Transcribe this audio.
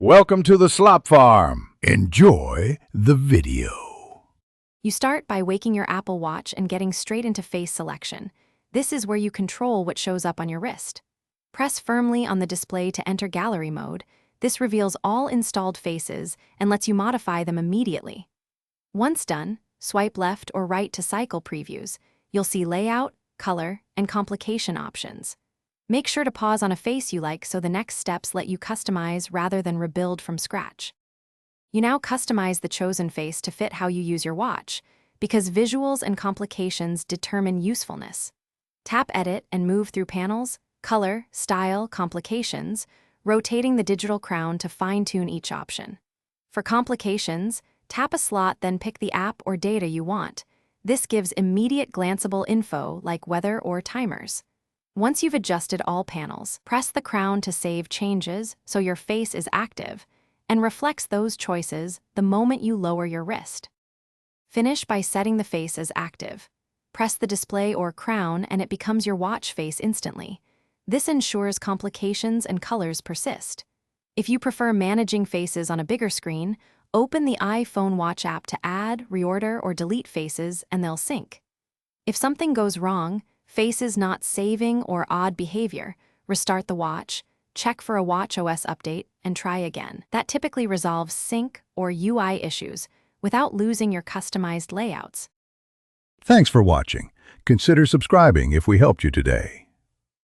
Welcome to the Slop Farm. Enjoy the video. You start by waking your Apple Watch and getting straight into face selection. This is where you control what shows up on your wrist. Press firmly on the display to enter gallery mode. This reveals all installed faces and lets you modify them immediately. Once done, swipe left or right to cycle previews. You'll see layout, color, and complication options. Make sure to pause on a face you like so the next steps let you customize rather than rebuild from scratch. You now customize the chosen face to fit how you use your watch, because visuals and complications determine usefulness. Tap Edit and move through panels, color, style, complications, rotating the digital crown to fine-tune each option. For complications, tap a slot, then pick the app or data you want. This gives immediate glanceable info like weather or timers. Once you've adjusted all panels, press the crown to save changes so your face is active and reflects those choices the moment you lower your wrist. Finish by setting the face as active. Press the display or crown and it becomes your watch face instantly. This ensures complications and colors persist. If you prefer managing faces on a bigger screen, open the iPhone Watch app to add, reorder, or delete faces and they'll sync. If something goes wrong, faces not saving or odd behavior, restart the watch, check for a watchOS update, and try again. That typically resolves sync or UI issues without losing your customized layouts. Thanks for watching. Consider subscribing if we helped you today.